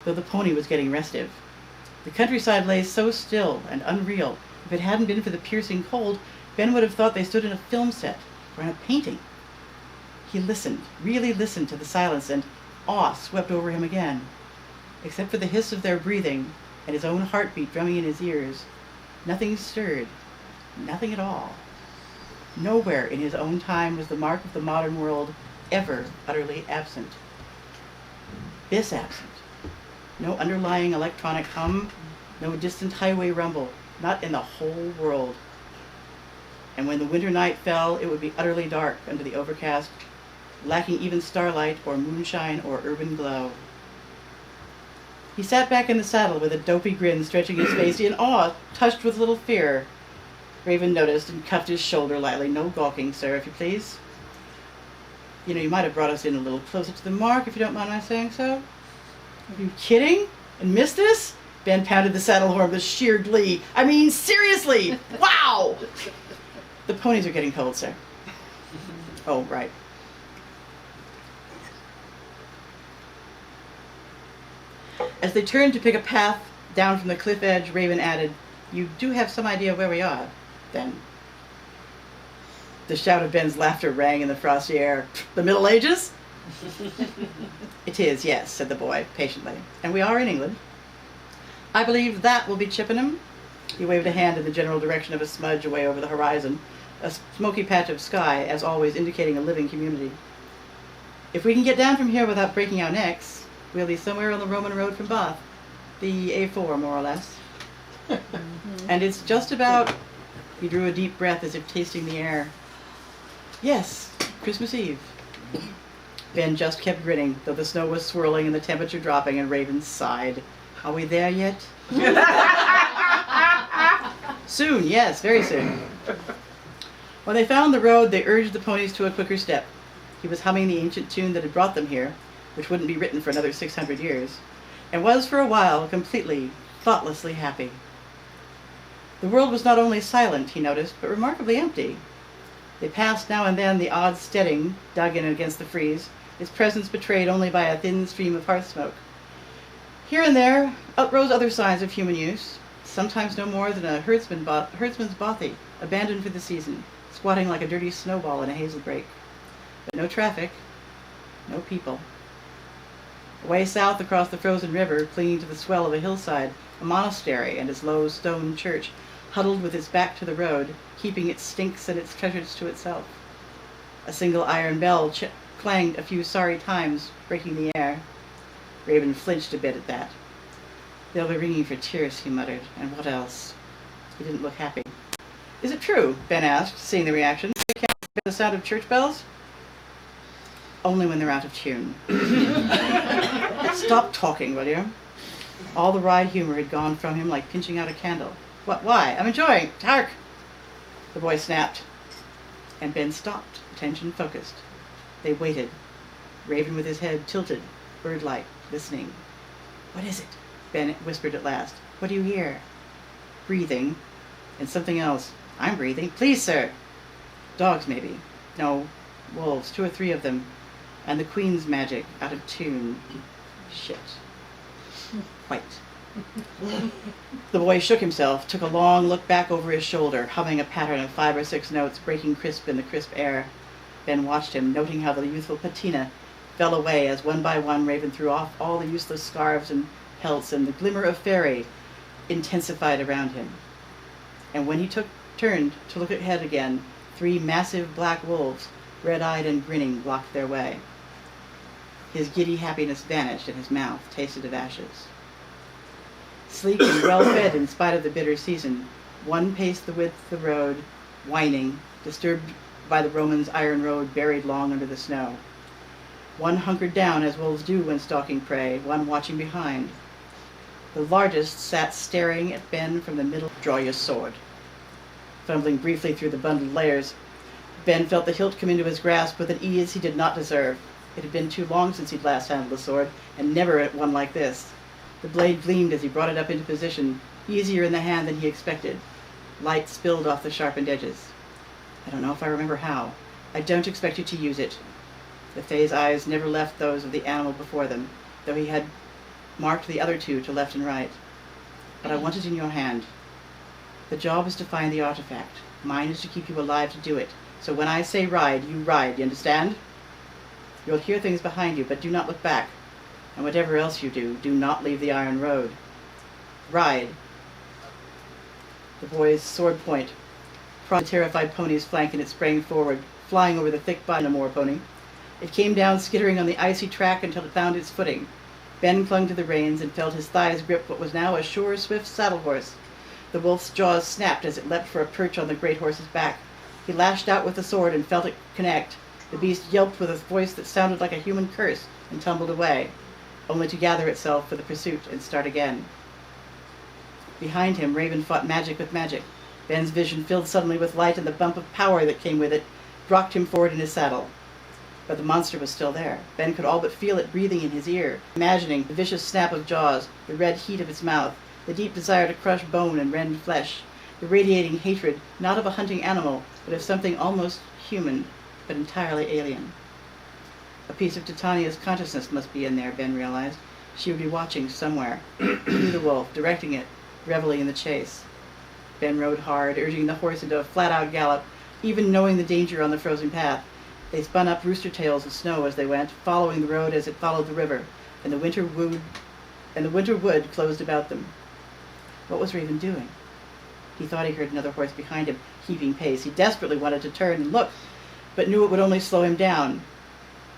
though the pony was getting restive. The countryside lay so still and unreal. If it hadn't been for the piercing cold, Ben would have thought they stood in a film set or in a painting. He listened, really listened to the silence, and awe swept over him again. Except for the hiss of their breathing and his own heartbeat drumming in his ears, nothing stirred, nothing at all. Nowhere in his own time was the mark of the modern world ever utterly absent. This absent. No underlying electronic hum, no distant highway rumble, not in the whole world. And when the winter night fell, it would be utterly dark under the overcast, lacking even starlight or moonshine or urban glow. He sat back in the saddle with a dopey grin stretching his face in awe, touched with little fear. Raven noticed and cuffed his shoulder lightly. "No gawking, sir, if you please. You might have brought us in a little closer to the mark, if you don't mind my saying so." "Are you kidding? And missed this?" Ben pounded the saddle horn with sheer glee. "I mean, seriously! Wow!" "The ponies are getting cold, sir." "Oh, right." As they turned to pick a path down from the cliff edge, Raven added, "You do have some idea where we are, then?" The shout of Ben's laughter rang in the frosty air. "The Middle Ages?" "It is, yes," said the boy, patiently. "And we are in England. I believe that will be Chippenham." He waved a hand in the general direction of a smudge away over the horizon, a smoky patch of sky, as always indicating a living community. "If we can get down from here without breaking our necks, we'll be somewhere on the Roman road from Bath. The A4, more or less. And it's just about..." He drew a deep breath as if tasting the air. "Yes, Christmas Eve." Ben just kept grinning, though the snow was swirling and the temperature dropping, and Raven sighed. "Are we there yet?" "Soon, yes, very soon." When they found the road, they urged the ponies to a quicker step. He was humming the ancient tune that had brought them here, which wouldn't be written for another 600 years, and was for a while completely, thoughtlessly happy. The world was not only silent, he noticed, but remarkably empty. They passed now and then the odd steading dug in against the frieze, its presence betrayed only by a thin stream of hearth smoke. Here and there uprose other signs of human use, sometimes no more than a herdsman's bothy, abandoned for the season, squatting like a dirty snowball in a hazel brake. But no traffic, no people. Away south across the frozen river, clinging to the swell of a hillside, a monastery and its low stone church, huddled with its back to the road, keeping its stinks and its treasures to itself. A single iron bell clanged a few sorry times, breaking the air. Raven flinched a bit at that. "They'll be ringing for tears," he muttered, "and what else?" He didn't look happy. "Is it true?" Ben asked, seeing the reaction. "They can't hear the sound of church bells?" "Only when they're out of tune." "Stop talking, will you?" All the wry humor had gone from him like pinching out a candle. "What? Why? I'm enjoying. Hark!" The boy snapped, and Ben stopped, attention focused. They waited, Raven with his head tilted, bird-like, listening. "What is it?" Ben whispered at last. "What do you hear?" "Breathing. And something else." "I'm breathing." "Please, sir." "Dogs, maybe." "No, wolves, 2 or 3 of them. And the Queen's magic, out of tune." "Shit." "Quite." The boy shook himself, took a long look back over his shoulder, humming a pattern of 5 or 6 notes, breaking crisp in the crisp air. Ben watched him, noting how the youthful patina fell away as one by one Raven threw off all the useless scarves and pelts, and the glimmer of fairy intensified around him. And when he turned to look ahead again, 3 massive black wolves, red-eyed and grinning, blocked their way. His giddy happiness vanished, and his mouth tasted of ashes. Sleek and well-fed in spite of the bitter season, one paced the width of the road, whining, disturbed by the Romans' iron road buried long under the snow. One hunkered down, as wolves do when stalking prey, one watching behind. The largest sat staring at Ben from the middle. "Draw your sword." Fumbling briefly through the bundled layers, Ben felt the hilt come into his grasp with an ease he did not deserve. It had been too long since he'd last handled a sword, and never at one like this. The blade gleamed as he brought it up into position, easier in the hand than he expected. Light spilled off the sharpened edges. "I don't know if I remember how. I don't expect you to use it." The Fae's eyes never left those of the animal before them, though he had marked the other two to left and right. But I want it in your hand. The job is to find the artifact. Mine is to keep you alive to do it. So when I say ride, you ride, you understand? You'll hear things behind you, but do not look back. And whatever else you do, do not leave the iron road. Ride. The boy's sword point crossed the terrified pony's flank, and it sprang forward, flying over the thick body of the moor pony. It came down, skittering on the icy track until it found its footing. Ben clung to the reins and felt his thighs grip what was now a sure, swift saddle horse. The wolf's jaws snapped as it leapt for a perch on the great horse's back. He lashed out with the sword and felt it connect. The beast yelped with a voice that sounded like a human curse and tumbled away, only to gather itself for the pursuit and start again. Behind him, Raven fought magic with magic. Ben's vision filled suddenly with light, and the bump of power that came with it rocked him forward in his saddle. But the monster was still there. Ben could all but feel it breathing in his ear, imagining the vicious snap of jaws, the red heat of its mouth, the deep desire to crush bone and rend flesh, the radiating hatred not of a hunting animal, but of something almost human, but entirely alien. A piece of Titania's consciousness must be in there, Ben realized. She would be watching somewhere. He knew the wolf, directing it, reveling in the chase. Ben rode hard, urging the horse into a flat-out gallop, even knowing the danger on the frozen path. They spun up rooster tails of snow as they went, following the road as it followed the river, and the winter wood closed about them. What was Raven doing? He thought he heard another horse behind him, keeping pace. He desperately wanted to turn and look, but knew it would only slow him down.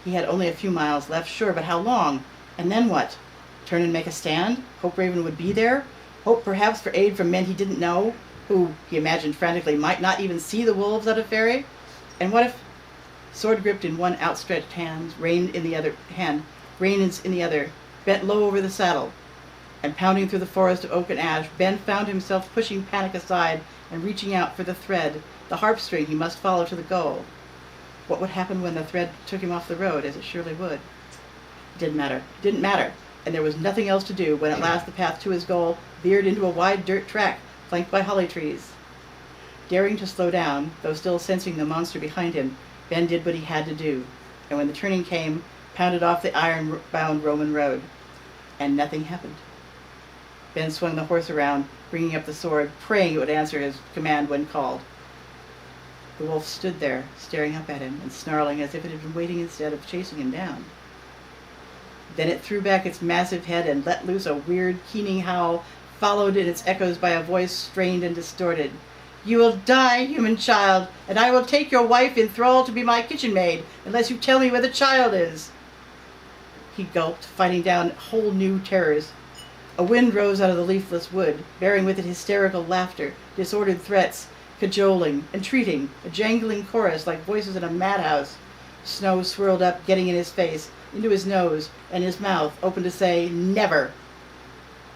He had only a few miles left, sure, but how long? And then what? Turn and make a stand? Hope Raven would be there? Hope perhaps for aid from men he didn't know, who, he imagined frantically, might not even see the wolves out of Ferry? And what if, sword gripped in one outstretched hand, reins in the other, bent low over the saddle, and pounding through the forest of oak and ash, Ben found himself pushing panic aside and reaching out for the thread, the harp string he must follow to the goal. What would happen when the thread took him off the road, as it surely would? It didn't matter, and there was nothing else to do when at last the path to his goal veered into a wide dirt track flanked by holly trees. Daring to slow down, though still sensing the monster behind him, Ben did what he had to do, and when the turning came, pounded off the iron-bound Roman road. And nothing happened. Ben swung the horse around, bringing up the sword, praying it would answer his command when called. The wolf stood there, staring up at him and snarling as if it had been waiting instead of chasing him down. Then it threw back its massive head and let loose a weird, keening howl, followed in its echoes by a voice strained and distorted. "You will die, human child, and I will take your wife in thrall to be my kitchen maid, unless you tell me where the child is." He gulped, fighting down whole new terrors. A wind rose out of the leafless wood, bearing with it hysterical laughter, disordered threats, cajoling, entreating, a jangling chorus like voices in a madhouse. Snow swirled up, getting in his face, into his nose, and his mouth, open to say, "Never!"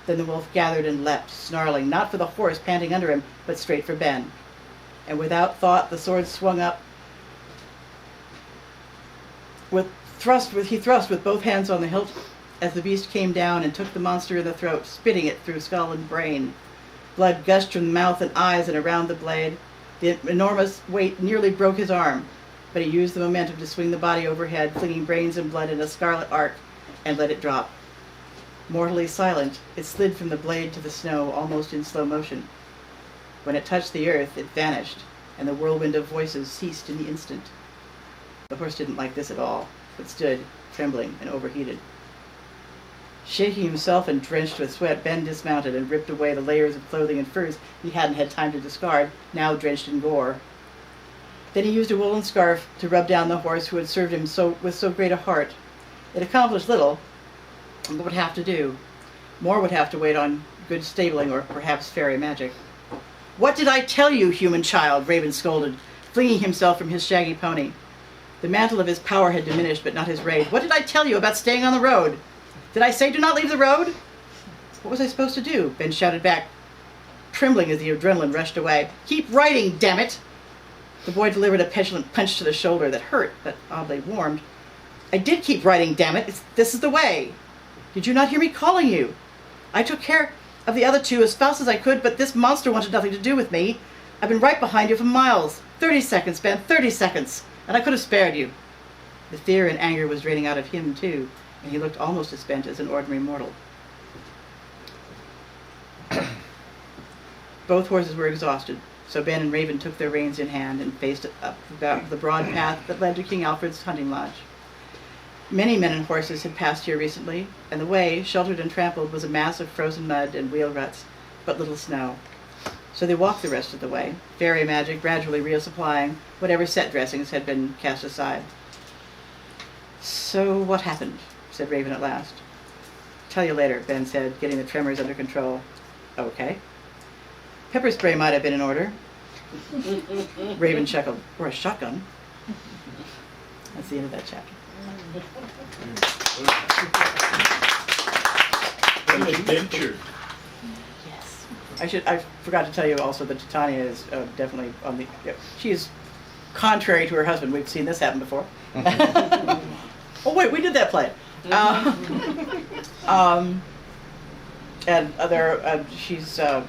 Then the wolf gathered and leapt, snarling, not for the horse panting under him, but straight for Ben. And without thought, the sword swung up. He thrust with both hands on the hilt as the beast came down and took the monster in the throat, spitting it through skull and brain. Blood gushed from the mouth and eyes and around the blade. The enormous weight nearly broke his arm, but he used the momentum to swing the body overhead, flinging brains and blood in a scarlet arc, and let it drop. Mortally silent, it slid from the blade to the snow almost in slow motion. When it touched the earth, it vanished, and the whirlwind of voices ceased in the instant. The horse didn't like this at all, but stood, trembling and overheated. Shaking himself and drenched with sweat, Ben dismounted and ripped away the layers of clothing and furs he hadn't had time to discard, now drenched in gore. Then he used a woolen scarf to rub down the horse who had served him with so great a heart. It accomplished little, but would have to do. More would have to wait on good stabling or perhaps fairy magic. "What did I tell you, human child?" Raven scolded, flinging himself from his shaggy pony. The mantle of his power had diminished, but not his rage. "What did I tell you about staying on the road? Did I say do not leave the road?" "What was I supposed to do?" Ben shouted back, trembling as the adrenaline rushed away. "Keep riding, damn it!" The boy delivered a petulant punch to the shoulder that hurt, but oddly warmed. "I did keep riding, damn it! This is the way. Did you not hear me calling you? I took care of the other two as fast as I could, but this monster wanted nothing to do with me. I've been right behind you for miles. 30 seconds, Ben, 30 seconds, and I could have spared you." The fear and anger was draining out of him, too, and he looked almost as spent as an ordinary mortal. Both horses were exhausted, so Ben and Raven took their reins in hand and faced up the broad path that led to King Alfred's hunting lodge. Many men and horses had passed here recently, and the way, sheltered and trampled, was a mass of frozen mud and wheel ruts, but little snow. So they walked the rest of the way, fairy magic gradually resupplying whatever set dressings had been cast aside. "So what happened?" said Raven at last. "Tell you later," Ben said, getting the tremors under control. "Okay." "Pepper spray might have been in order." Raven chuckled. "Or a shotgun." That's the end of that chapter. An adventure. Yes. I forgot to tell you also that Titania is definitely on the. She is contrary to her husband. We've seen this happen before. Oh wait, we did that play. And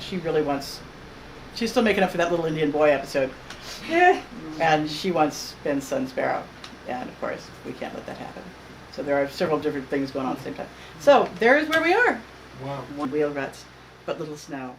she really wants. She's still making up for that little Indian boy episode. Yeah. And she wants Ben's son Sparrow. And of course, we can't let that happen. So there are several different things going on at the same time. So there's where we are. Wow. Wheel ruts, but little snow.